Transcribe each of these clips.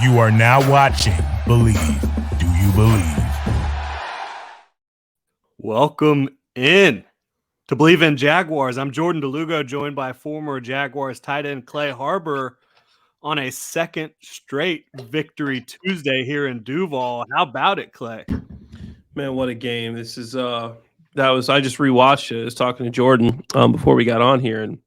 You are now watching Bleav. Do you believe? Welcome in to Bleav in Jaguars. I'm Jordan Lugo, joined by former Jaguars tight end Clay Harbor on a second straight victory Tuesday here in Duval. How about it, Clay? Man, what a game. This is I just rewatched it. I was talking to Jordan before we got on here, and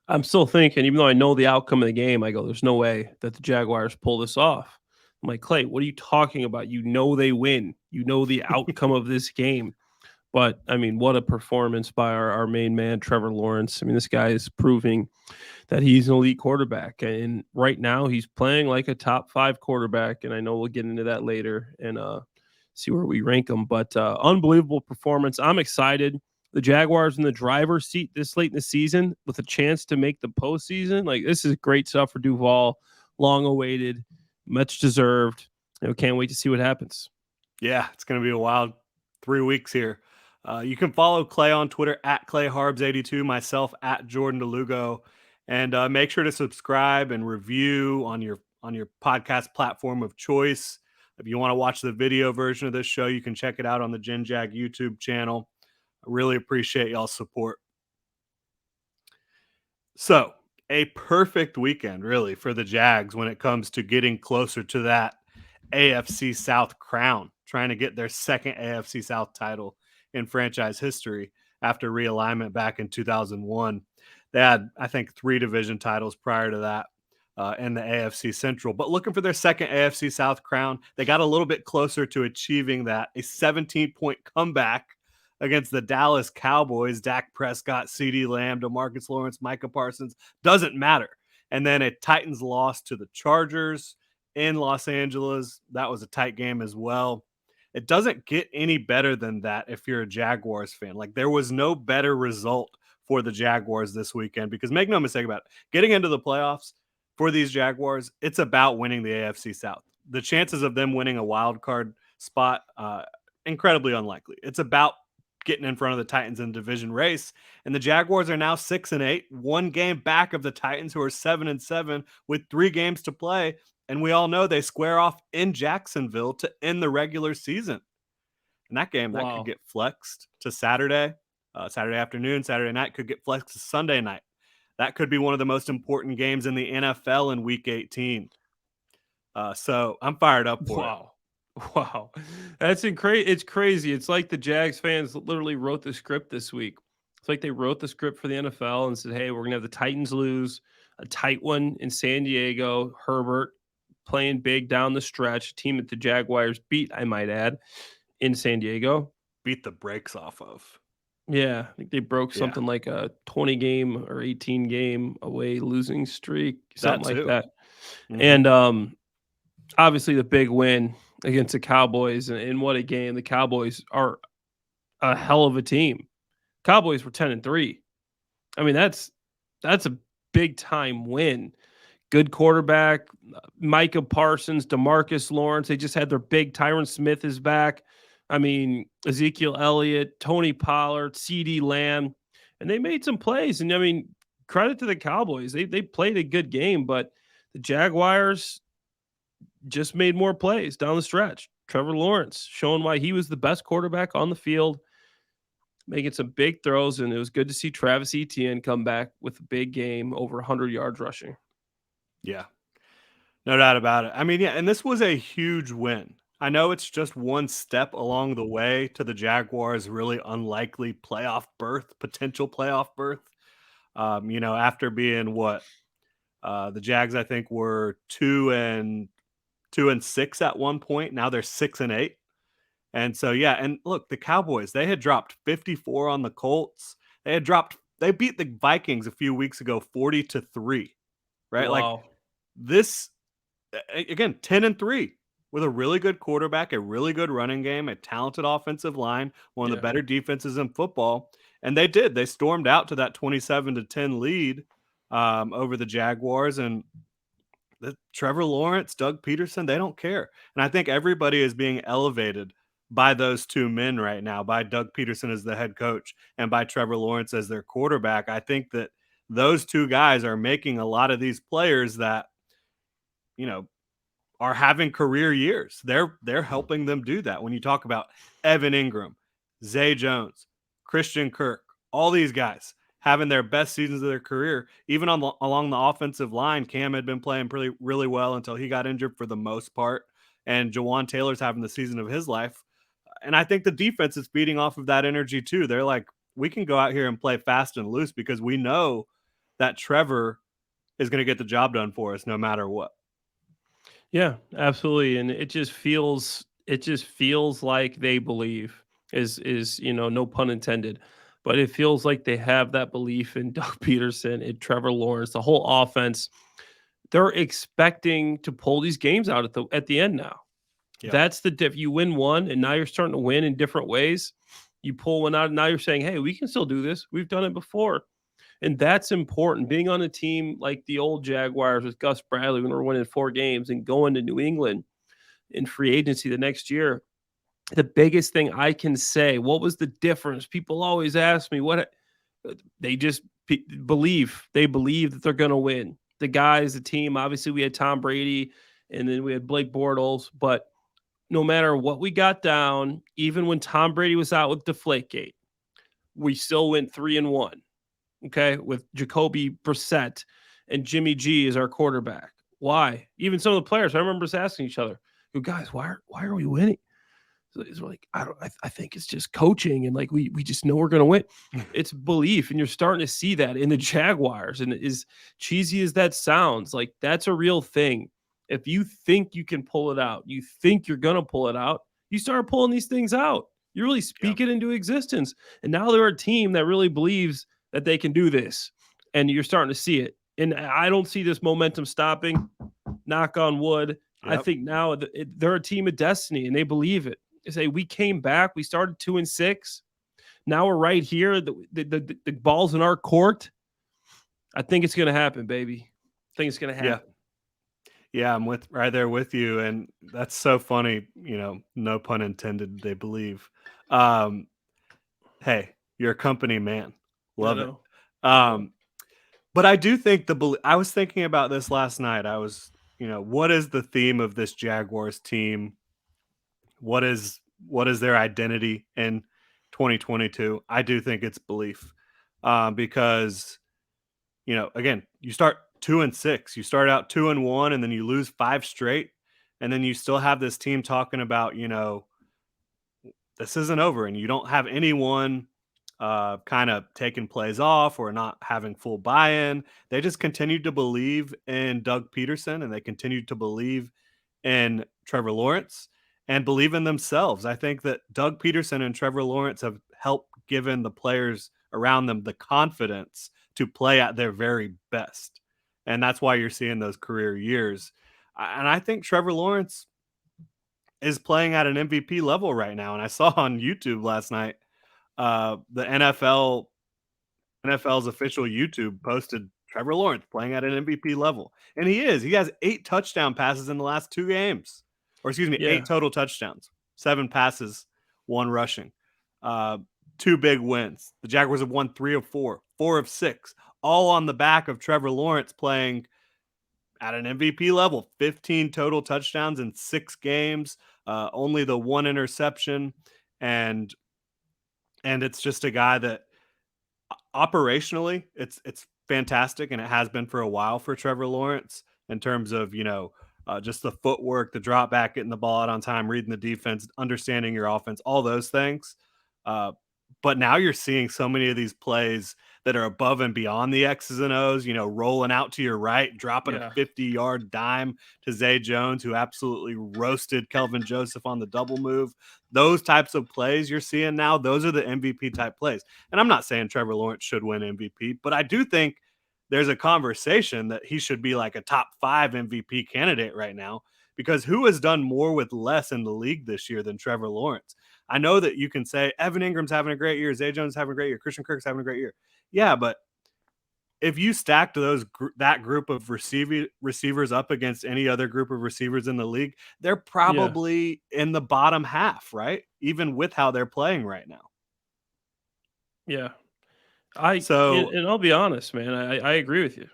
I'm still thinking, even though I know the outcome of the game, I go, there's no way that the Jaguars pull this off. I'm like, Clay, what are you talking about? You know they win. You know the outcome of this game. But I mean, what a performance by our main man, Trevor Lawrence. I mean, this guy is proving that he's an elite quarterback. And right now he's playing like a top 5 quarterback. And I know we'll get into that later and see where we rank him. But unbelievable performance. I'm excited. The Jaguars in the driver's seat this late in the season with a chance to make the postseason. Like, this is great stuff for Duval. Long awaited, much deserved. Can't wait to see what happens. Yeah, it's going to be a wild 3 weeks here. You can follow Clay on Twitter at ClayHarbs82, myself at Jordan DeLugo, and make sure to subscribe and review on your podcast platform of choice. If you want to watch the video version of this show, you can check it out on the Gen Jag YouTube channel. I really appreciate y'all's support. So, a perfect weekend, really, for the Jags when it comes to getting closer to that AFC South crown, trying to get their second AFC South title in franchise history after realignment back in 2001. They had, I think, 3 division titles prior to that in the AFC Central. But looking for their second AFC South crown, they got a little bit closer to achieving that. A 17-point comeback against the Dallas Cowboys. Dak Prescott, CeeDee Lamb, DeMarcus Lawrence, Micah Parsons. Doesn't matter. And then a Titans loss to the Chargers in Los Angeles. That was a tight game as well. It doesn't get any better than that if you're a Jaguars fan. Like, there was no better result for the Jaguars this weekend, because make no mistake about it, getting into the playoffs for these Jaguars, it's about winning the AFC South. The chances of them winning a wild card spot, incredibly unlikely. It's about getting in front of the Titans in the division race. And the Jaguars are now 6-8, 1 game back of the Titans, who are 7-7 with 3 games to play. And we all know they square off in Jacksonville to end the regular season. And that game, that could get flexed to Saturday afternoon, Saturday night, could get flexed to Sunday night. That could be one of the most important games in the NFL in Week 18. So I'm fired up for it. Wow. It's crazy. It's like the Jags fans literally wrote the script this week. It's like they wrote the script for the NFL and said, hey, we're going to have the Titans lose, a tight one in San Diego, Herbert playing big down the stretch, a team that the Jaguars beat, I might add, in San Diego. Beat the brakes off of. Yeah, I think they broke something like a 20-game or 18-game away losing streak, something like that. Mm-hmm. And obviously the big win against the Cowboys, and what a game. The Cowboys are a hell of a team. Cowboys were 10-3. I mean, that's a big time win. Good quarterback, Micah Parsons, DeMarcus Lawrence. They just had their big Tyron Smith is back. I mean, Ezekiel Elliott, Tony Pollard, CeeDee Lamb, and they made some plays. And I mean, credit to the Cowboys. They played a good game, but the Jaguars just made more plays down the stretch. Trevor Lawrence showing why he was the best quarterback on the field, making some big throws, and it was good to see Travis Etienne come back with a big game, over 100 yards rushing. Yeah, no doubt about it. I mean, yeah, and this was a huge win. I know it's just one step along the way to the Jaguars' really unlikely potential playoff berth. After being the Jags, I think, were 2-6 at one point. Now they're 6-8. And so, yeah, and look, the Cowboys, they had dropped 54 on the Colts. They beat the Vikings a few weeks ago 40-3, right? Wow. Like, this, again, 10-3 with a really good quarterback, a really good running game, a talented offensive line, one of the better defenses in football. And they stormed out to that 27-10 lead over the Jaguars. And Trevor Lawrence, Doug Peterson, they don't care. And I think everybody is being elevated by those 2 men right now, by Doug Peterson as the head coach and by Trevor Lawrence as their quarterback. I think that those 2 guys are making a lot of these players that, are having career years. They're helping them do that. When you talk about Evan Ingram, Zay Jones, Christian Kirk, all these guys having their best seasons of their career, even along the offensive line, Cam had been playing really well until he got injured for the most part, and Jawan Taylor's having the season of his life. And I think the defense is feeding off of that energy too. They're like, we can go out here and play fast and loose because we know that Trevor is going to get the job done for us no matter what. Yeah, absolutely. And it just feels like they Bleav is, no pun intended, but it feels like they have that belief in Doug Peterson and Trevor Lawrence, the whole offense. They're expecting to pull these games out at the end now. Yep. That's the diff. You win one, and now you're starting to win in different ways. You pull one out, and now you're saying, "Hey, we can still do this. We've done it before." And that's important. Being on a team like the old Jaguars with Gus Bradley when we're winning 4 games and going to New England in free agency the next year. The biggest thing I can say, what was the difference? People always ask me they just Bleav. They Bleav that they're going to win. The guys, the team, obviously we had Tom Brady and then we had Blake Bortles, but no matter what we got down, even when Tom Brady was out with Deflategate, we still went 3-1. Okay, with Jacoby Brissett and Jimmy G as our quarterback. Why? Even some of the players, I remember us asking each other, guys, why are we winning? So it's like, I think it's just coaching, and like we just know we're going to win. It's Bleav, and you're starting to see that in the Jaguars. And as cheesy as that sounds, like that's a real thing. If you think you can pull it out, you think you're going to pull it out, you start pulling these things out. You really speak it into existence. And now they're a team that really believes that they can do this, and you're starting to see it. And I don't see this momentum stopping. Knock on wood. Yep. I think now they're a team of destiny, and they Bleav it. They say we came back. We started 2-6. Now we're right here. The ball's in our court. I think it's going to happen, baby. I think it's going to happen. Yeah, I'm right there with you, and that's so funny. No pun intended. They Bleav. Hey, you're a company man. Love it. But I do think I was thinking about this last night. I was, what is the theme of this Jaguars team? What is their identity in 2022? I do think it's Bleav, because, again, you start 2-6, you start out 2-1, and then you lose 5 straight, and then you still have this team talking about, this isn't over, and you don't have anyone kind of taking plays off or not having full buy-in. They just continued to Bleav in Doug Peterson, and they continued to Bleav in Trevor Lawrence and Bleav in themselves. I think that Doug Peterson and Trevor Lawrence have helped given the players around them the confidence to play at their very best. And that's why you're seeing those career years. And I think Trevor Lawrence is playing at an MVP level right now. And I saw on YouTube last night, the NFL's official YouTube posted Trevor Lawrence playing at an MVP level. And he is. He has 8 touchdown passes in the last 2 games. Or 8 total touchdowns. 7 passes, 1 rushing. 2 big wins. The Jaguars have won 3 of 4, 4 of 6, all on the back of Trevor Lawrence playing at an MVP level. 15 total touchdowns in 6 games. Only the 1 interception. And it's just a guy that operationally it's fantastic, and it has been for a while for Trevor Lawrence in terms of, just the footwork, the drop back, getting the ball out on time, reading the defense, understanding your offense, all those things. But now you're seeing so many of these plays that are above and beyond the X's and O's, rolling out to your right, dropping a 50-yard dime to Zay Jones, who absolutely roasted Kelvin Joseph on the double move. Those types of plays you're seeing now, those are the MVP type plays. And I'm not saying Trevor Lawrence should win MVP, but I do think there's a conversation that he should be like a top 5 MVP candidate right now, because who has done more with less in the league this year than Trevor Lawrence? I know that you can say Evan Ingram's having a great year, Zay Jones having a great year, Christian Kirk's having a great year. Yeah, but if you stacked that group of receivers up against any other group of receivers in the league, they're probably in the bottom half, right? Even with how they're playing right now. Yeah. And I'll be honest, man, I agree with you.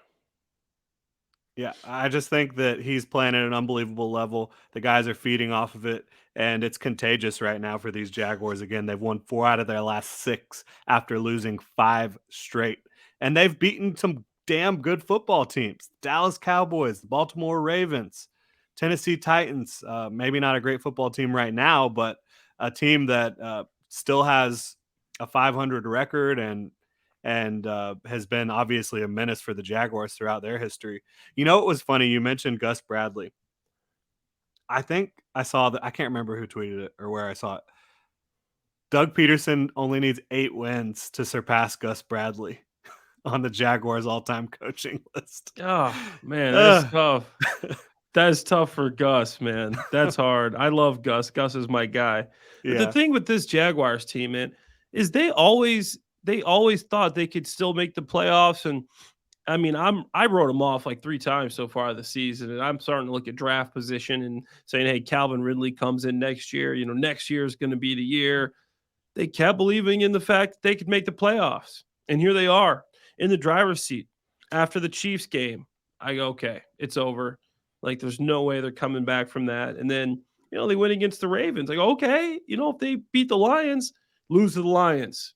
Yeah, I just think that he's playing at an unbelievable level. The guys are feeding off of it, and it's contagious right now for these Jaguars. Again, they've won 4 out of their last 6 after losing 5 straight. And they've beaten some damn good football teams. Dallas Cowboys, the Baltimore Ravens, Tennessee Titans. Maybe not a great football team right now, but a team that still has a 500 record and has been obviously a menace for the Jaguars throughout their history. You know, it was funny. You mentioned Gus Bradley. I think I saw that. I can't remember who tweeted it or where I saw it. Doug Peterson only needs 8 wins to surpass Gus Bradley on the Jaguars all-time coaching list. Oh, man, that's tough. That's tough for Gus, man. That's hard. I love Gus. Gus is my guy. Yeah. The thing with this Jaguars team, man, is they always thought they could still make the playoffs. And I mean, I wrote them off like 3 times so far this season, and I'm starting to look at draft position and saying, hey, Calvin Ridley comes in next year. You know, next year is going to be the year. They kept believing in the fact that they could make the playoffs, and here they are in the driver's seat after the Chiefs game. I go, okay, it's over. Like, there's no way they're coming back from that. And then, you know, they went against the Ravens. Like, okay, you know, if they beat the Lions, lose to the Lions.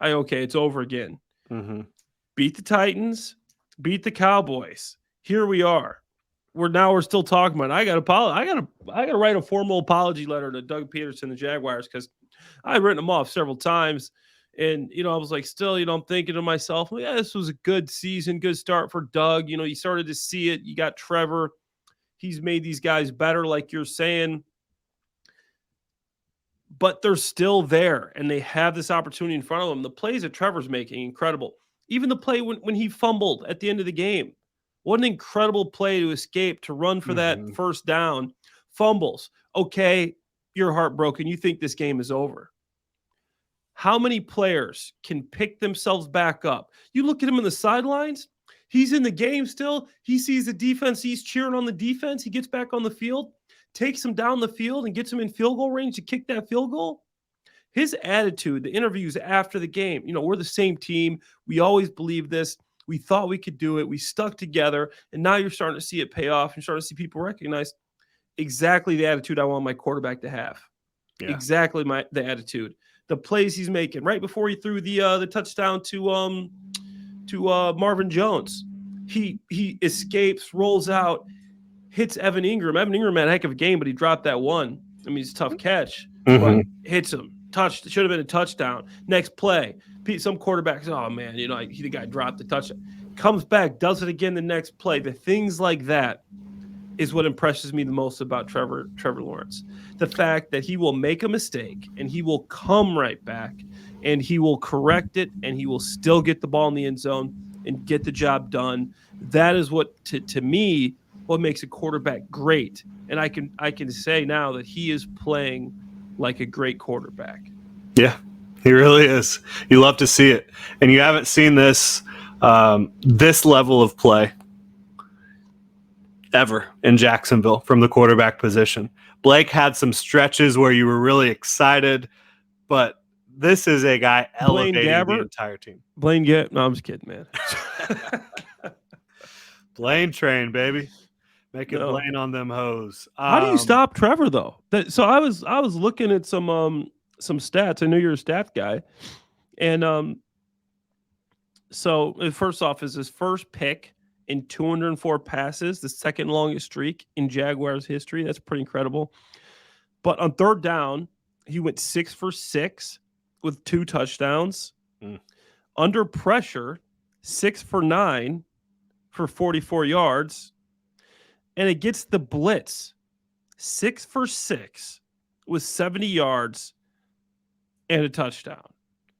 Okay, it's over again. Mm-hmm. Beat the Titans, beat the Cowboys. Here we are. We're still talking about it. I gotta write a formal apology letter to Doug Peterson, the Jaguars, because I've written them off several times. And, you know, I was like, still, you know, I'm thinking to myself, well, yeah, this was a good season, good start for Doug. You know, you started to see it. You got Trevor. He's made these guys better, like you're saying. But they're still there, and they have this opportunity in front of them. The plays that Trevor's making, incredible. Even the play when he fumbled at the end of the game. What an incredible play to escape, to run for that first down. Fumbles. Okay, you're heartbroken. You think this game is over. How many players can pick themselves back up? You look at him on the sidelines. He's in the game still. He sees the defense. He's cheering on the defense. He gets back on the field, takes him down the field, and gets him in field goal range to kick that field goal. His attitude, the interviews after the game, you know, we're the same team. We always believed this. We thought we could do it. We stuck together, and now you're starting to see it pay off. You're starting to see people recognize exactly the attitude I want my quarterback to have. Yeah. Exactly the attitude. The plays he's making right before he threw the touchdown to Marvin Jones. He escapes, rolls out, hits Evan Ingram. Evan Ingram had a heck of a game, but he dropped that one. I mean, it's a tough catch, but hits him. Should have been a touchdown. Next play, some quarterbacks, oh man, you know, the guy dropped the touchdown. Comes back, does it again the next play. The things like that is what impresses me the most about Trevor Lawrence. The fact that he will make a mistake and he will come right back and he will correct it and he will still get the ball in the end zone and get the job done. That is what, to me, what makes a quarterback great. And I can say now that he is playing like a great quarterback. Yeah, he really is. You love to see it. And you haven't seen this level of play ever in Jacksonville from the quarterback position. Blake had some stretches where you were really excited, but this is a guy elevating the entire team. No, I'm just kidding, man. Blaine train, baby. Make it Blaine on them hoes. How do you stop Trevor though? So I was looking at some stats. I know you're a stats guy, and so first off, is his first pick in 204 passes, the second longest streak in Jaguars history. That's pretty incredible. But on third down, he went 6 for 6 with 2 touchdowns. Under pressure, 6 for 9 for 44 yards. And it gets the blitz, 6 for 6 with 70 yards and a touchdown.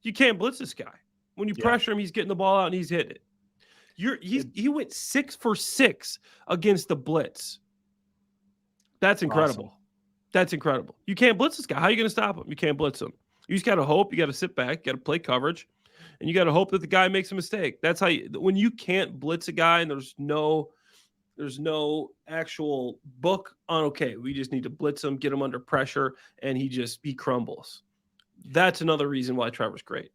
You can't blitz this guy. When you pressure him, he's getting the ball out and he's hitting it. He went 6 for 6 against the blitz. That's incredible. Awesome. That's incredible. You can't blitz this guy. How are you going to stop him? You can't blitz him. You just got to hope. You got to sit back. You got to play coverage. And you got to hope that the guy makes a mistake. That's how when you can't blitz a guy and there's no actual book on, okay, we just need to blitz him, get him under pressure, and he crumbles. That's another reason why Trevor's great.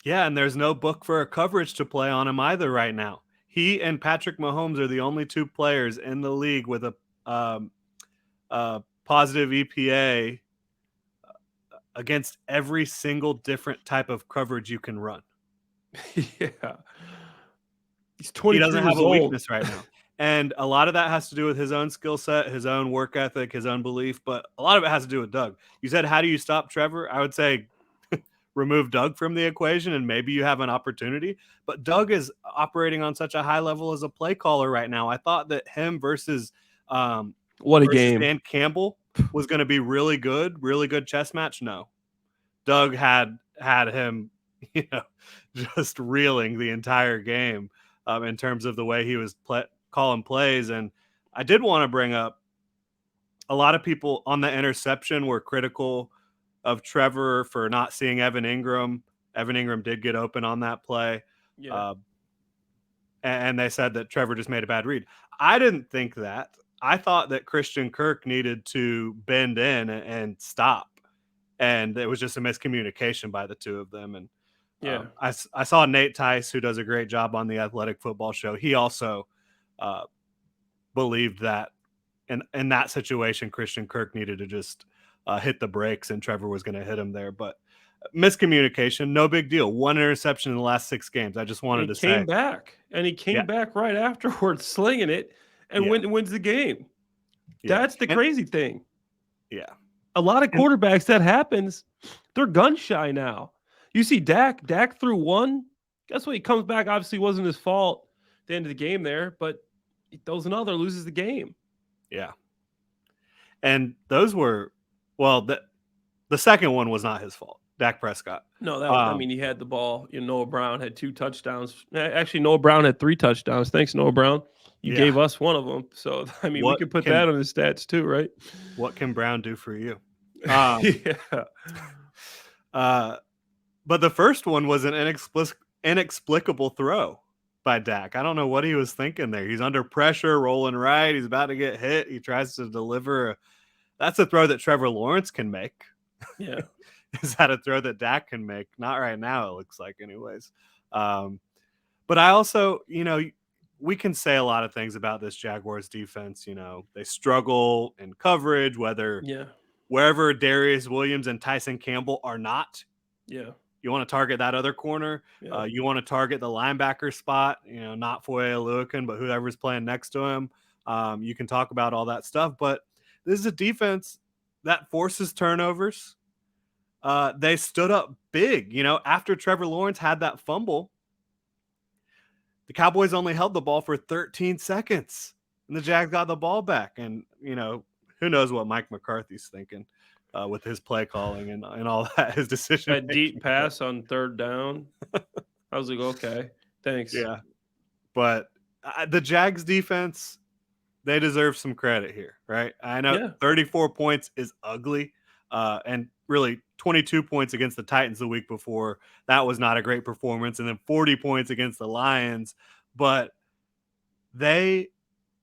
Yeah, and there's no book for a coverage to play on him either right now. he and Patrick Mahomes are the only two players in the league with a positive EPA against every single different type of coverage you can run. Yeah. He's He 23 doesn't have years a old. weakness right now. And a lot of that has to do with his own skill set, his own work ethic, his own belief. But a lot of it has to do with Doug. You said, how do you stop Trevor? I would say remove Doug from the equation and maybe you have an opportunity. But Doug is operating on such a high level as a play caller right now. I thought that him versus what a game. Dan Campbell was going to be really good chess match. No, Doug had him, just reeling the entire game in terms of the way he was calling plays. And I did want to bring up, a lot of people on the interception were critical of Trevor for not seeing Evan Ingram. Evan Ingram did get open on that play. Yeah. And they said that Trevor just made a bad read. I didn't think that. I thought that Christian Kirk needed to bend in and stop. And it was just a miscommunication by the two of them. And yeah, I saw Nate Tice, who does a great job on the Athletic Football Show. He also believed that in that situation, Christian Kirk needed to just hit the brakes and Trevor was going to hit him there. But miscommunication, no big deal. One interception in the last 6 games. I just wanted to say. He came back right afterwards, slinging it, and wins the game. Yeah. That's the crazy thing. Yeah. A lot of quarterbacks, that happens, they're gun shy now. You see Dak threw one. Guess what? He comes back. Obviously, it wasn't his fault at the end of the game there, but he throws another, loses the game. Yeah. And those were, well, the second one was not his fault. Dak Prescott. No, that was, he had the ball. Noah Brown had 2 touchdowns. Actually, Noah Brown had 3 touchdowns. Thanks, Noah Brown. You gave us one of them. So, we could put that on his stats too, right? What can Brown do for you? Yeah. But the first one was an inexplicable throw by Dak. I don't know what he was thinking there. He's under pressure, rolling right. He's about to get hit. He tries to deliver. That's a throw that Trevor Lawrence can make. Yeah. Is that a throw that Dak can make? Not right now, it looks like anyways. But I also, we can say a lot of things about this Jaguars defense. They struggle in coverage, wherever Darius Williams and Tyson Campbell are not. Yeah. You want to target that other corner. Yeah. You want to target the linebacker spot, not Foye Oluokun, but whoever's playing next to him. You can talk about all that stuff, but this is a defense that forces turnovers. They stood up big, after Trevor Lawrence had that fumble. The Cowboys only held the ball for 13 seconds and the Jags got the ball back. And, who knows what Mike McCarthy's thinking with his play calling and all that, his decision. That deep pass on 3rd down. I was like, okay, thanks. Yeah. But the Jags defense, they deserve some credit here, right? I know 34 points is ugly. And really 22 points against the Titans the week before. That was not a great performance. And then 40 points against the Lions. But they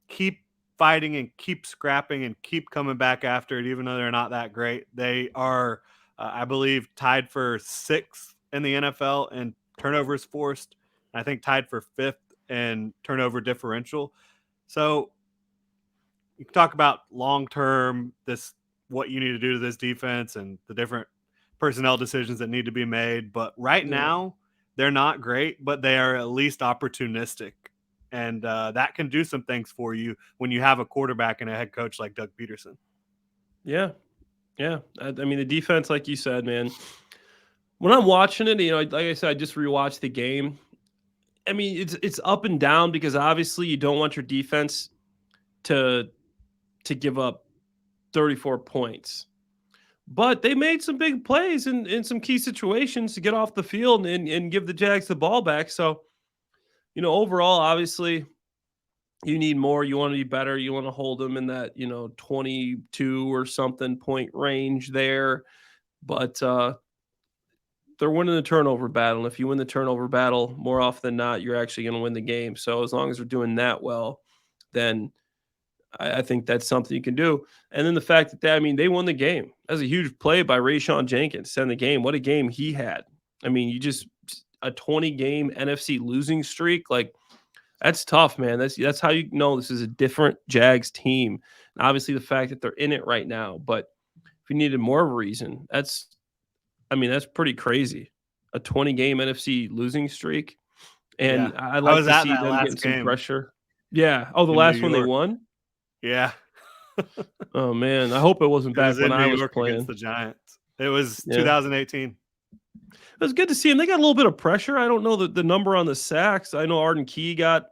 keep fighting and keep scrapping and keep coming back after it, even though they're not that great. They are, I believe, tied for 6th in the NFL in turnovers forced. I think tied for 5th in turnover differential. So you can talk about long-term, what you need to do to this defense and the different personnel decisions that need to be made. But right now, they're not great, but they are at least opportunistic. And that can do some things for you when you have a quarterback and a head coach like Doug Peterson. Yeah. Yeah. The defense, like you said, man, when I'm watching it, like I said, I just rewatched the game. It's up and down because obviously you don't want your defense to give up 34 points. But they made some big plays in some key situations to get off the field and give the Jags the ball back. So, overall, obviously, you need more. You want to be better. You want to hold them in that, 22 or something point range there. But they're winning the turnover battle. And if you win the turnover battle more often than not, you're actually going to win the game. So as long as we're doing that well, then I think that's something you can do. And then the fact that they won the game. That's a huge play by Rayshawn Jenkins to end the game. What a game he had. You just a 20-game NFC losing streak. Like, That's tough, man. That's how you know this is a different Jags team. And obviously, the fact that they're in it right now. But if you needed more of a reason, that's pretty crazy. A 20-game NFC losing streak, Yeah. and I'd I like was to at see that them getting last some game pressure. Yeah. Oh, the in New last one they York. won. Yeah. Oh man, I hope it wasn't It was back when in New I was York against playing. the Giants. It was Yeah. 2018. It was good to see him. They got a little bit of pressure. I don't know the number on the sacks. I know Arden Key got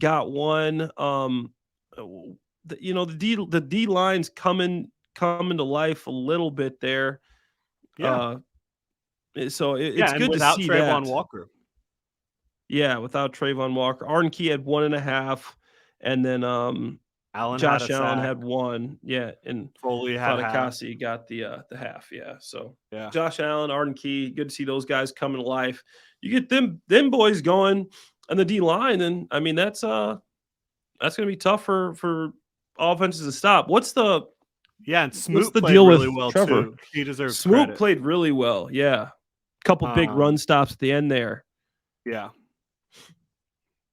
one. The D line's coming to life a little bit there. Yeah. So Yeah, it's and good to without see that. Trayvon Walker. Yeah, without Trayvon Walker, Arden Key had 1.5, and then Allen had a Josh Allen sack. had 1. Yeah, and Foley had half. Fatukasi got the half. Yeah, so Yeah. Josh Allen, Arden Key, good to see those guys coming to life. You get them boys going on the D line, and I mean that's gonna be tough for offenses to stop. And Smoot the played deal really with well Trevor? too. He deserves Smoot credit. played really well. Yeah, couple big run stops at the end there. Yeah.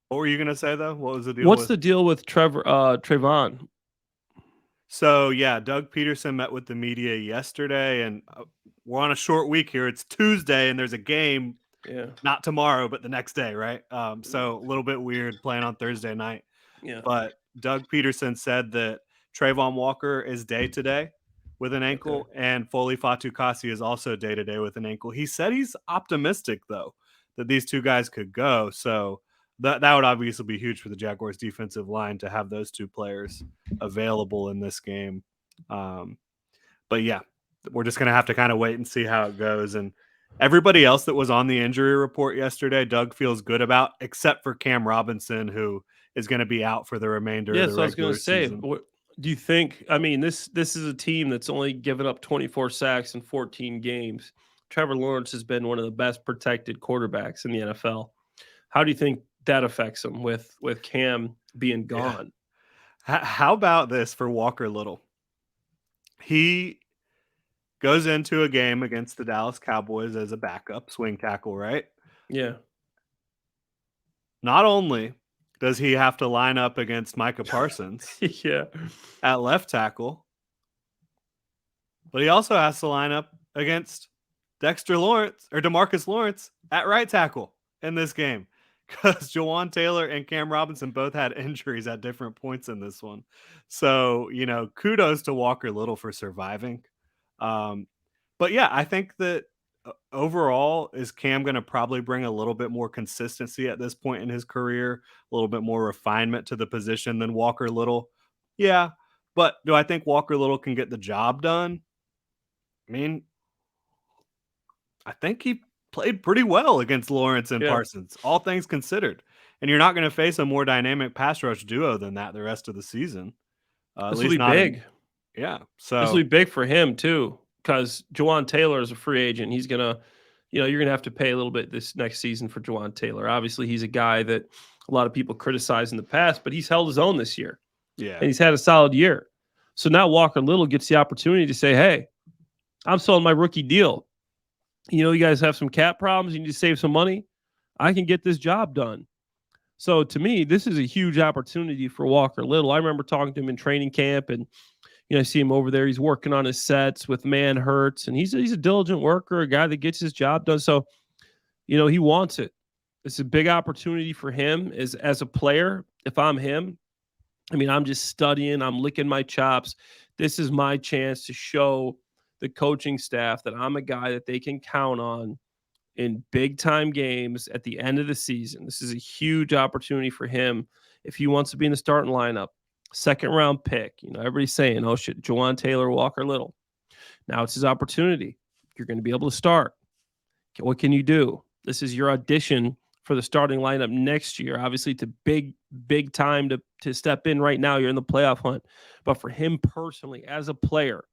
What were you gonna say though? What was the deal? What's the deal with Trayvon? So yeah, Doug Peterson met with the media yesterday, and we're on a short week here. It's Tuesday, and there's a game. Yeah, Not tomorrow, but the next day, right? So a little bit weird playing on Thursday night. yeah. But Doug Peterson said that Trayvon Walker is day to day with an ankle, and Foley Fatukasi is also day to day with an ankle. He said he's optimistic though that these two guys could go. So that would obviously be huge for the Jaguars defensive line to have those two players available in this game. But yeah, we're just gonna have to kind of wait and see how it goes. And everybody else that was on the injury report yesterday, Doug feels good about, except for Cam Robinson, who is going to be out for the remainder of the I was going regular to say, season. what do you think? I mean, this is a team that's only given up 24 sacks in 14 games. Trevor Lawrence has been one of the best protected quarterbacks in the NFL. How do you think that affects him with Cam being gone? Yeah. How about this for Walker Little? He goes into a game against the Dallas Cowboys as a backup swing tackle, right? Yeah. Not only does he have to line up against Micah Parsons Yeah. at left tackle, but he also has to line up against DeMarcus Lawrence at right tackle in this game, because Jawan Taylor and Cam Robinson both had injuries at different points in this one. So, kudos to Walker Little for surviving. But yeah, I think that overall, is Cam going to probably bring a little bit more consistency at this point in his career, a little bit more refinement to the position than Walker Little? Yeah. But do I think Walker Little can get the job done? I mean, I think he played pretty well against Lawrence and Parsons, all things considered. And you're not going to face a more dynamic pass rush duo than that the rest of the season. This will be big. So this will be big for him too, because Jawan Taylor is a free agent. He's gonna, you're gonna have to pay a little bit this next season for Jawan Taylor. Obviously, he's a guy that a lot of people criticize in the past, but he's held his own this year. Yeah, and he's had a solid year. So now Walker Little gets the opportunity to say, "Hey, I'm selling my rookie deal. You guys have some cap problems. You need to save some money. I can get this job done." So to me, this is a huge opportunity for Walker Little. I remember talking to him in training camp, and I see him over there. He's working on his sets with Man Hurts, and he's a diligent worker, a guy that gets his job done. So, he wants it. It's a big opportunity for him as a player. If I'm him, I'm just studying. I'm licking my chops. This is my chance to show the coaching staff that I'm a guy that they can count on in big time games at the end of the season. This is a huge opportunity for him if he wants to be in the starting lineup. Second round pick. Everybody's saying, "Oh shit, Jawan Taylor, Walker Little." Now it's his opportunity. You're going to be able to start. What can you do? This is your audition for the starting lineup next year. Obviously, it's a big time to step in right now. You're in the playoff hunt. But for him personally, as a player,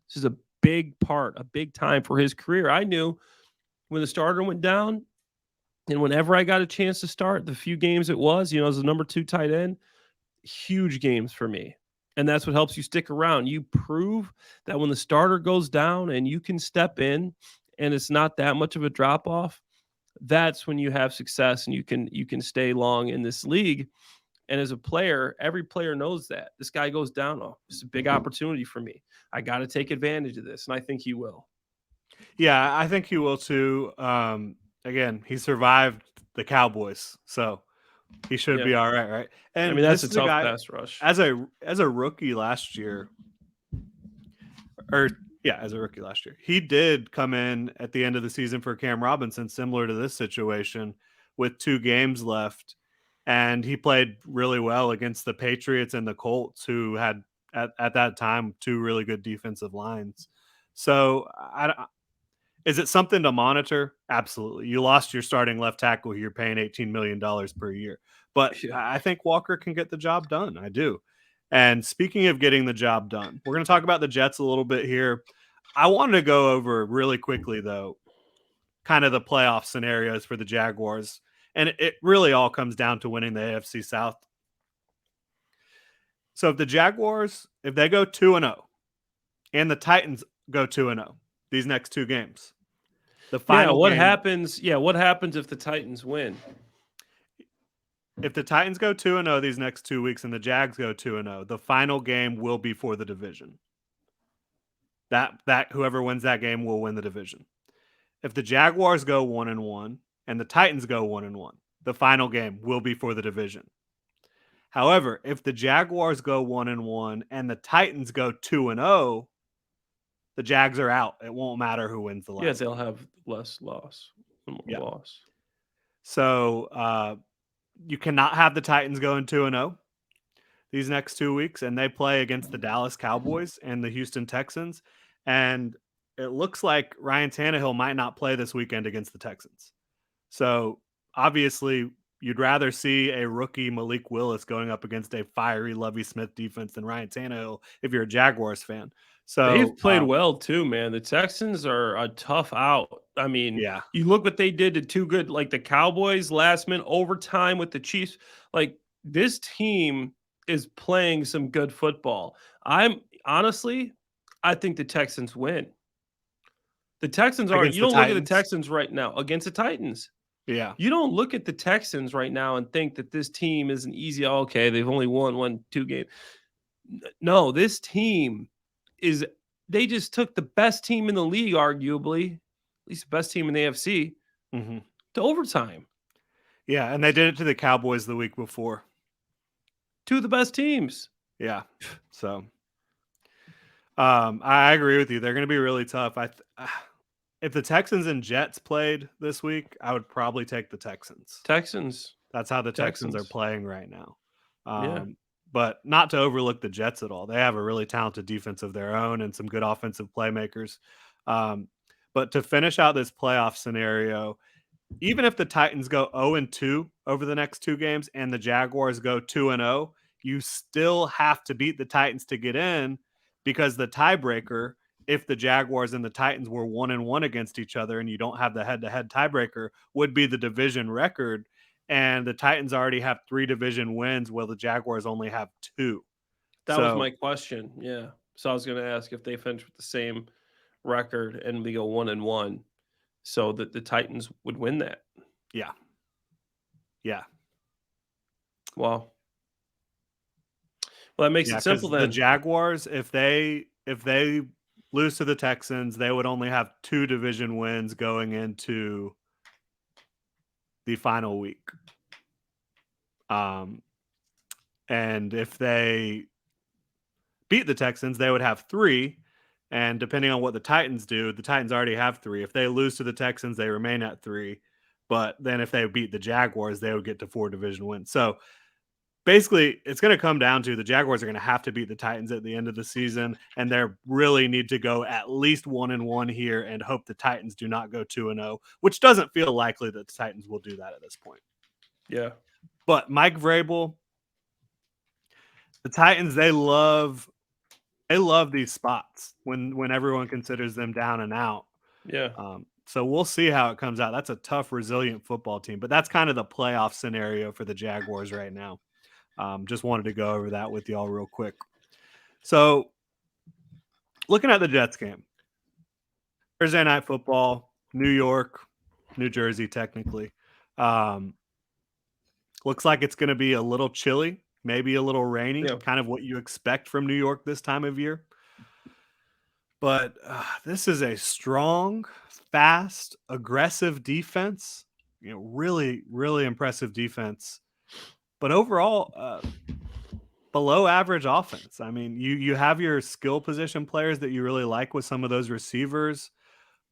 this is a big part, a big time for his career. I knew when the starter went down, and whenever I got a chance to start, the few games it was, as a number 2 tight end, huge games for me. And that's what helps you stick around. You prove that when the starter goes down and you can step in and it's not that much of a drop off, that's when you have success and you can stay long in this league. And as a player, every player knows that this guy goes down. Oh, it's a big opportunity for me. I got to take advantage of this, and I think he will. Yeah, I think he will too. Again, he survived the Cowboys, so he should be all right, right? I And mean, that's this a is a tough guy pass rush. as a rookie last year, as a rookie last year, he did come in at the end of the season for Cam Robinson, similar to this situation, with 2 games left, and he played really well against the Patriots and the Colts, who had at that time 2 really good defensive lines. So is it something to monitor? Absolutely. You lost your starting left tackle. You're paying $18 million per year. But Yeah. I think Walker can get the job done. I do. And speaking of getting the job done, we're going to talk about the Jets a little bit here. I wanted to go over really quickly, though, kind of the playoff scenarios for the Jaguars. And it really all comes down to winning the AFC South. So if the Jaguars, if they go 2-0 and the Titans go 2-0 these next 2 games, the final what game, happens? Yeah, what happens if the Titans win? if the Titans go 2-0 these next 2 weeks and the Jags go 2-0, the final game will be for the division. That whoever wins that game will win the division. If the Jaguars go 1-1 and the Titans go 1-1, the final game will be for the division. However, if the Jaguars go 1-1 and the Titans go 2-0, the Jags are out. It won't matter who wins the last. Yeah, they'll have less loss. Loss. So you cannot have the Titans going 2-0 these next 2 weeks, and they play against the Dallas Cowboys and the Houston Texans. And it looks like Ryan Tannehill might not play this weekend against the Texans. So obviously, you'd rather see a rookie Malik Willis going up against a fiery Lovie Smith defense than Ryan Tannehill if you're a Jaguars fan. So they've played well too, man. The Texans are a tough out. I mean, you look what they did to 2 good, like the Cowboys last minute overtime with the Chiefs. Like this team is playing some good football. I think the Texans win. The Texans are. You don't look at the Texans right now against the Titans. Yeah. You don't look at the Texans right now and think that this team is an easy. Okay, they've only won 2 games. No, this team is. They just took the best team in the league, arguably, at least the best team in the AFC, to overtime. Yeah, and they did it to the Cowboys the week before. 2 of the best teams. Yeah. So I agree with you. They're going to be really tough. If the Texans and Jets played this week, I would probably take the Texans. That's how the Texans are playing right now. But not to overlook the Jets at all. They have a really talented defense of their own and some good offensive playmakers. But to finish out this playoff scenario, even if the Titans go 0-2 over the next 2 games and the Jaguars go 2-0, you still have to beat the Titans to get in, because the tiebreaker, if the Jaguars and the Titans were 1-1 against each other and you don't have the head-to-head tiebreaker, would be the division record. And the Titans already have 3 division wins, while the Jaguars only have 2. That was my question. Yeah. So I was going to ask if they finish with the same record and we go 1-1, so that the Titans would win that. Yeah. Yeah. Well, that makes it simple then. The Jaguars, if they lose to the Texans, they would only have 2 division wins going into the final week. And if they beat the Texans, they would have 3. And depending on what the Titans do, the Titans already have 3. If they lose to the Texans, they remain at 3. But then if they beat the Jaguars, they would get to 4 division wins. So basically, it's going to come down to the Jaguars are going to have to beat the Titans at the end of the season, and they really need to go at least 1-1 here and hope the Titans do not go 2-0, which doesn't feel likely that the Titans will do that at this point. Yeah. But Mike Vrabel, the Titans, they love these spots when everyone considers them down and out. Yeah. So we'll see how it comes out. That's a tough, resilient football team, but that's kind of the playoff scenario for the Jaguars right now. Just wanted to go over that with y'all real quick. So looking at the Jets game, Thursday Night Football, New York, New Jersey, technically. Looks like it's going to be a little chilly, maybe a little rainy, kind of what you expect from New York this time of year. But this is a strong, fast, aggressive defense. Really, really impressive defense. But overall, below average offense. I mean, you have your skill position players that you really like with some of those receivers,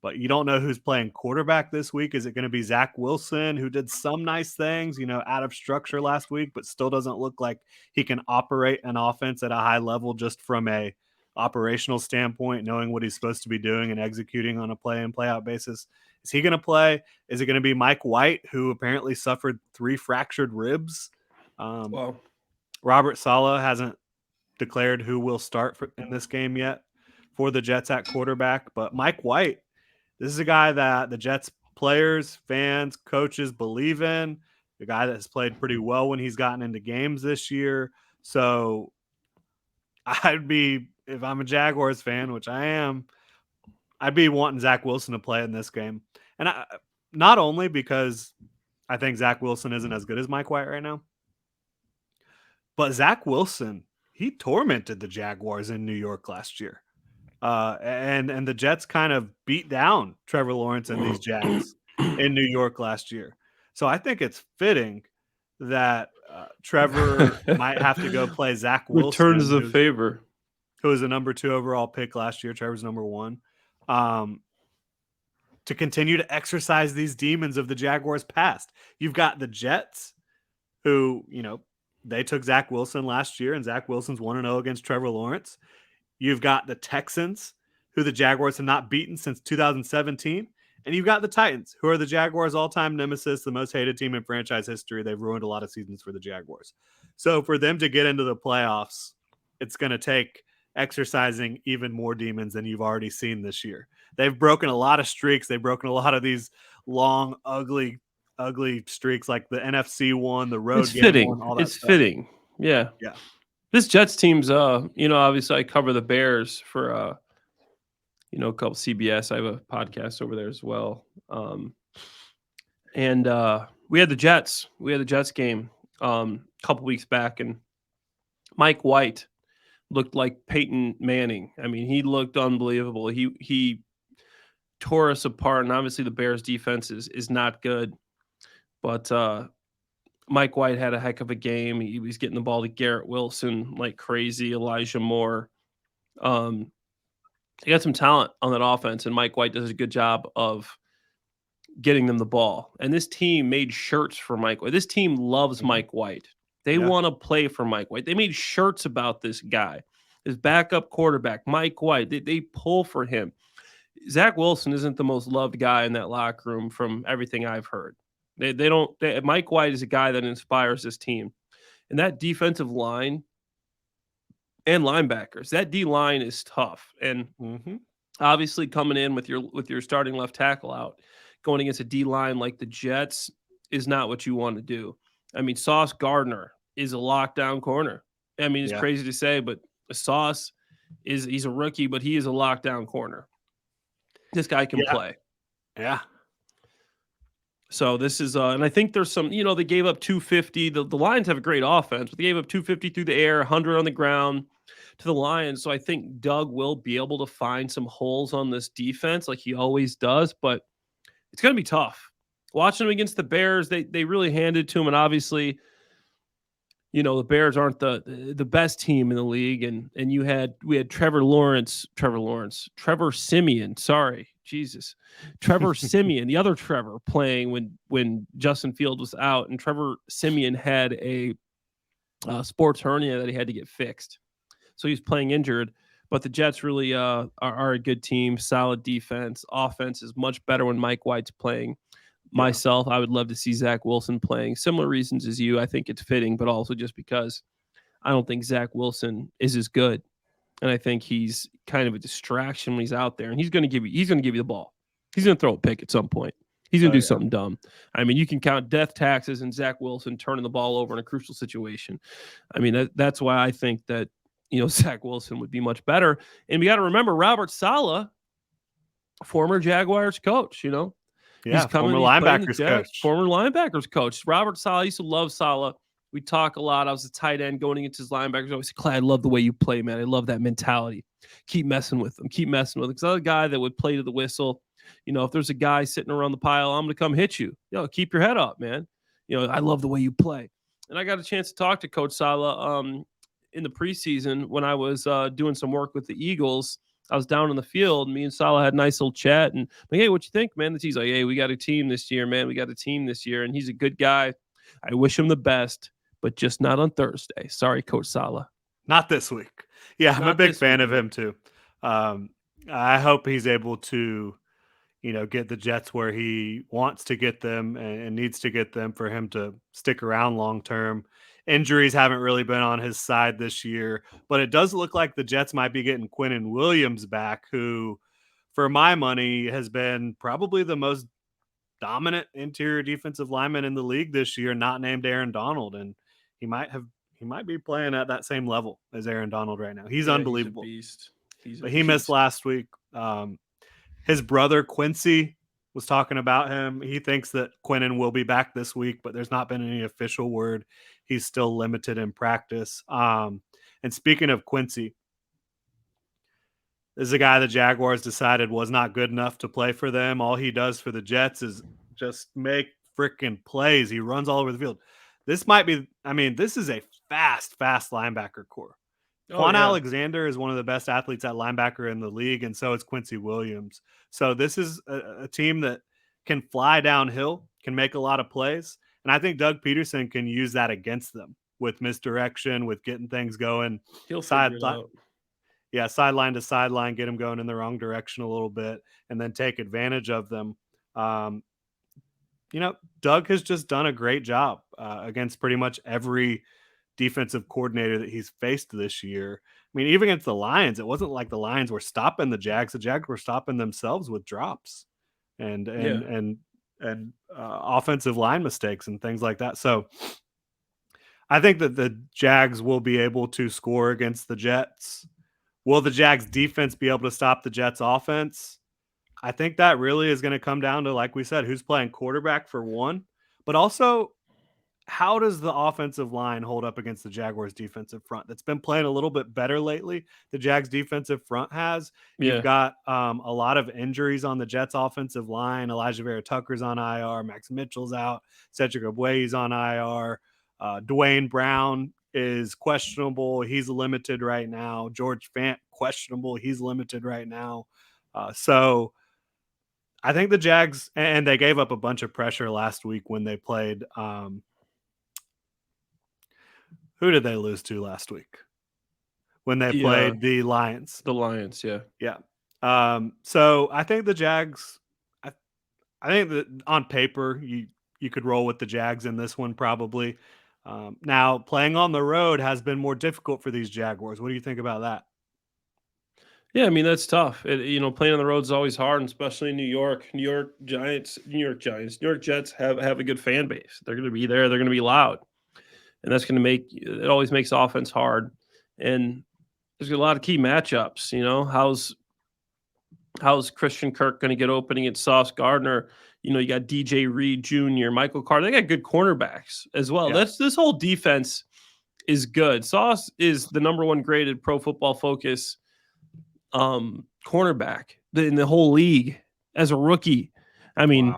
but you don't know who's playing quarterback this week. Is it going to be Zach Wilson, who did some nice things, out of structure last week, but still doesn't look like he can operate an offense at a high level just from a operational standpoint, knowing what he's supposed to be doing and executing on a play in, play out basis? Is he going to play? Is it going to be Mike White, who apparently suffered 3 fractured ribs? Wow. Robert Saleh hasn't declared who will start in this game yet for the Jets at quarterback, but Mike White, this is a guy that the Jets players, fans, coaches believe in, the guy that has played pretty well when he's gotten into games this year. So I'd be, if I'm a Jaguars fan, which I am, I'd be wanting Zach Wilson to play in this game. And not only because I think Zach Wilson isn't as good as Mike White right now, but Zach Wilson, he tormented the Jaguars in New York last year. And the Jets kind of beat down Trevor Lawrence and these Jags in New York last year. So I think it's fitting that Trevor might have to go play Zach Wilson. Returns the favor. Who was the number 2 overall pick last year. Trevor's number 1. To continue to exercise these demons of the Jaguars past. You've got the Jets, who, they took Zach Wilson last year, and Zach Wilson's 1-0 against Trevor Lawrence. You've got the Texans, who the Jaguars have not beaten since 2017. And you've got the Titans, who are the Jaguars' all-time nemesis, the most hated team in franchise history. They've ruined a lot of seasons for the Jaguars. So for them to get into the playoffs, it's going to take exercising even more demons than you've already seen this year. They've broken a lot of streaks. They've broken a lot of these long, ugly streaks, like the NFC one, the road game fitting. one, all that stuff. Fitting. Yeah. Yeah. This Jets team's, obviously I cover the Bears for, a couple CBS. I have a podcast over there as well. And we had the Jets. We had the Jets game a couple weeks back, and Mike White looked like Peyton Manning. I mean, he looked unbelievable. He tore us apart, and obviously the Bears defense is not good. But Mike White had a heck of a game. He was getting the ball to Garrett Wilson like crazy, Elijah Moore. He got some talent on that offense, and Mike White does a good job of getting them the ball. And this team made shirts for Mike White. This team loves Mike White. They want to play for Mike White. They made shirts about this guy, his backup quarterback, Mike White. They pull for him. Zach Wilson isn't the most loved guy in that locker room from everything I've heard. Mike White is a guy that inspires this team. And that defensive line and linebackers, that D line is tough. And obviously coming in with your starting left tackle out, going against a D line like the Jets is not what you want to do. I mean, Sauce Gardner is a lockdown corner. I mean, it's crazy to say, but Sauce he's a rookie, but he is a lockdown corner. This guy can play. Yeah. So this is, and I think there's some, they gave up 250. The Lions have a great offense, but they gave up 250 through the air, 100 on the ground to the Lions. So I think Doug will be able to find some holes on this defense like he always does, but it's going to be tough. Watching them against the Bears, they really handed to him, and obviously, the Bears aren't the best team in the league, and we had Trevor Siemian, sorry, Jesus, Trevor Siemian, the other Trevor, playing when Justin Field was out, and Trevor Siemian had a sports hernia that he had to get fixed, so he's playing injured. But the Jets really are a good team, solid defense. Offense is much better when Mike White's playing. Myself, I would love to see Zach Wilson playing. Similar reasons as you. I think it's fitting, but also just because I don't think Zach Wilson is as good. And I think he's kind of a distraction when he's out there. And he's going to give you the ball. He's going to throw a pick at some point. He's going to do something dumb. I mean, you can count death taxes and Zach Wilson turning the ball over in a crucial situation. I mean, that's why I think that, Zach Wilson would be much better. And we got to remember Robert Saleh, former Jaguars coach, Yeah, He's coming. former He's playing the linebackers Jags. coach. Former linebackers coach. Robert Saleh. I used to love Saleh. We talk a lot. I was a tight end going against his linebackers. I always said, Clay, I love the way you play, man. I love that mentality. Keep messing with them. Keep messing with them. Because I'm a guy that would play to the whistle. If there's a guy sitting around the pile, I'm going to come hit you. Keep your head up, man. I love the way you play. And I got a chance to talk to Coach Saleh in the preseason when I was doing some work with the Eagles. I was down in the field. Me and Saleh had a nice little chat. And like, hey, what you think, man? He's like, hey, we got a team this year, man. We got a team this year. And he's a good guy. I wish him the best, but just not on Thursday. Sorry, Coach Saleh. Not this week. Yeah, I'm a big fan of him too. I hope he's able to, get the Jets where he wants to get them and needs to get them for him to stick around long term. Injuries haven't really been on his side this year, but it does look like the Jets might be getting Quinnen Williams back, who, for my money, has been probably the most dominant interior defensive lineman in the league this year, not named Aaron Donald. And he might be playing at that same level as Aaron Donald right now. He's unbelievable. He's a beast. But he missed last week. His brother Quincy was talking about him. He thinks that Quinnen will be back this week, but there's not been any official word. He's still limited in practice. And speaking of Quincy, this is a guy the Jaguars decided was not good enough to play for them. All he does for the Jets is just make freaking plays. He runs all over the field. This is a fast linebacker core. Quan Alexander is one of the best athletes at linebacker in the league, and so is Quincy Williams. So this is a team that can fly downhill, can make a lot of plays, and I think Doug Peterson can use that against them with misdirection, with getting things going. He'll figure it out. Yeah, sideline to sideline, get them going in the wrong direction a little bit, and then take advantage of them. Doug has just done a great job against pretty much every defensive coordinator that he's faced this year. I mean, even against the Lions, it wasn't like the Lions were stopping the Jags. The Jags were stopping themselves with drops and offensive line mistakes and things like that. So I think that the Jags will be able to score against the Jets. Will the Jags defense be able to stop the Jets offense? I think that really is going to come down to, like we said, who's playing quarterback for one, but also how does the offensive line hold up against the Jaguars defensive front? That's been playing a little bit better lately. The Jags defensive front has. Yeah. You've got a lot of injuries on the Jets offensive line. Elijah Vera Tucker's on IR. Max Mitchell's out. Cedric Ogbue's on IR. Dwayne Brown is questionable. He's limited right now. George Fant, questionable. He's limited right now. So I think the Jags, and they gave up a bunch of pressure last week when they played. Who did they lose to last week? When they played the Lions. The Lions, yeah. Yeah. So I think the Jags, I think that on paper, you could roll with the Jags in this one probably. Now, playing on the road has been more difficult for these Jaguars. What do you think about that? Yeah, I mean, that's tough. Playing on the road is always hard, especially in New York. New York Jets have a good fan base. They're going to be there. They're going to be loud. And that's going to it always makes offense hard. And there's a lot of key matchups. How's Christian Kirk going to get open against Sauce Gardner? You got DJ Reed Jr., Michael Carter. They got good cornerbacks as well. Yeah. This whole defense is good. Sauce is the number one graded Pro Football Focus cornerback in the whole league as a rookie. I mean,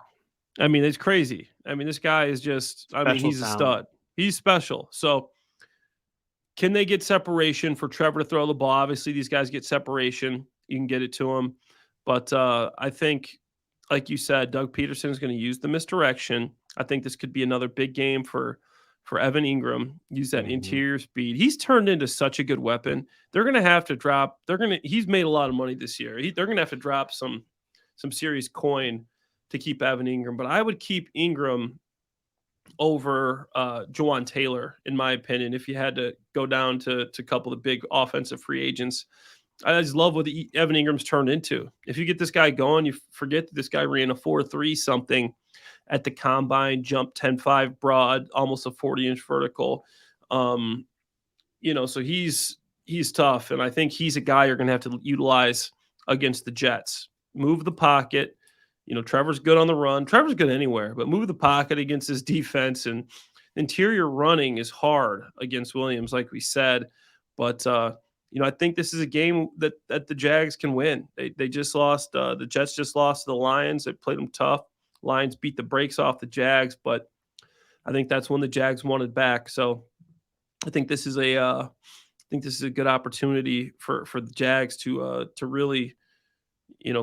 it's crazy. I mean, this guy is just, he's a stud. He's special. So can they get separation for Trevor to throw the ball? Obviously, these guys get separation. You can get it to them. But I think, like you said, Doug Peterson is going to use the misdirection. I think this could be another big game for Evan Ingram. Use that interior speed. He's turned into such a good weapon. They're going to have to drop. He's made a lot of money this year. They're going to have to drop some serious coin to keep Evan Ingram. But I would keep Ingram over Jawan Taylor, in my opinion, if you had to go down to a couple of the big offensive free agents. I just love what Evan Ingram's turned into. If you get this guy going, you forget that this guy ran a 4.3 something at the combine, jumped 10.5 broad, almost a 40-inch vertical. So he's tough, and I think he's a guy you're going to have to utilize against the Jets. Move the pocket, Trevor's good on the run. Trevor's good anywhere, but move the pocket against his defense, and interior running is hard against Williams, like we said. But I think this is a game that the Jags can win. They just lost. The Jets just lost to the Lions. They played them tough. Lions beat the brakes off the Jags, but I think that's when the Jags wanted back. So I think this is a good opportunity for the Jags to really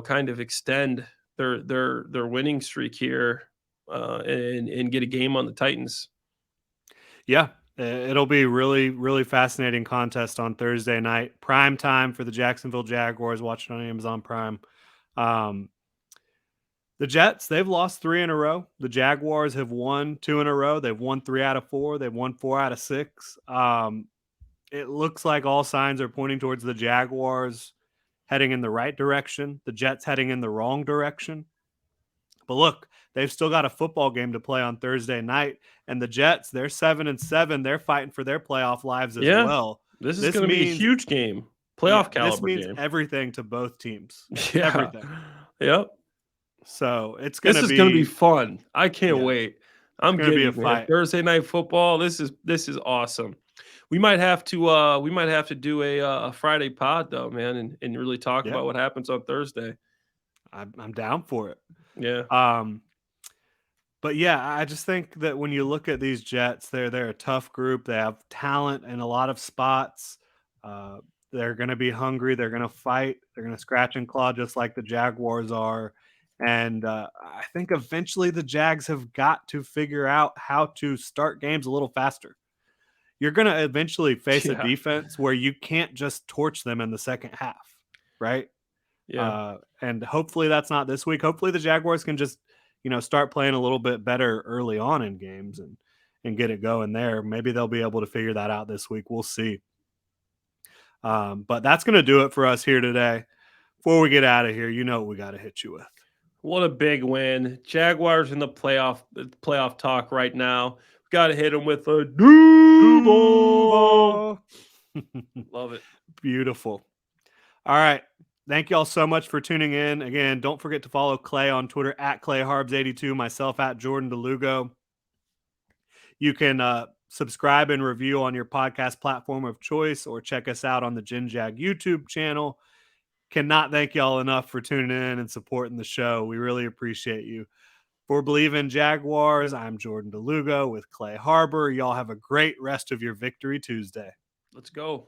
kind of extend their winning streak here and get a game on the Titans. Yeah, it'll be really, really fascinating contest on Thursday night. Prime time for the Jacksonville Jaguars. Watch it on Amazon Prime. The Jets, they've lost 3 in a row. The Jaguars have won 2 in a row. They've won 3 out of 4. They've won 4 out of 6. It looks like all signs are pointing towards the Jaguars heading in the right direction, the Jets heading in the wrong direction. But look, they've still got a football game to play on Thursday night, and the Jets, they're 7-7. They're fighting for their playoff lives as well. This is going to be a huge game, playoff caliber this means game. Everything to both teams. Yeah. Everything. Yep. So this is going to be fun. I can't wait. I'm going to be a fight. Thursday night football. This is awesome. We might have to do a Friday pod though, man, and really talk about what happens on Thursday. I'm down for it. Yeah. But yeah, I just think that when you look at these Jets, they're a tough group. They have talent in a lot of spots. They're going to be hungry. They're going to fight. They're going to scratch and claw just like the Jaguars are. And I think eventually the Jags have got to figure out how to start games a little faster. You're going to eventually face a defense where you can't just torch them in the second half, right? Yeah. And hopefully that's not this week. Hopefully the Jaguars can just, start playing a little bit better early on in games and get it going there. Maybe they'll be able to figure that out this week. We'll see. But that's going to do it for us here today. Before we get out of here, what we got to hit you with. What a big win. Jaguars in the playoff talk right now. Got to hit them with a Duval. Love it. Beautiful. All right. Thank you all so much for tuning in. Again, don't forget to follow Clay on Twitter at ClayHarbs82, myself at Jordan DeLugo. You can subscribe and review on your podcast platform of choice or check us out on the Gen Jag YouTube channel. Cannot thank y'all enough for tuning in and supporting the show. We really appreciate you. For Bleav in Jaguars, I'm Jordan DeLugo with Clay Harbor. Y'all have a great rest of your Victory Tuesday. Let's go.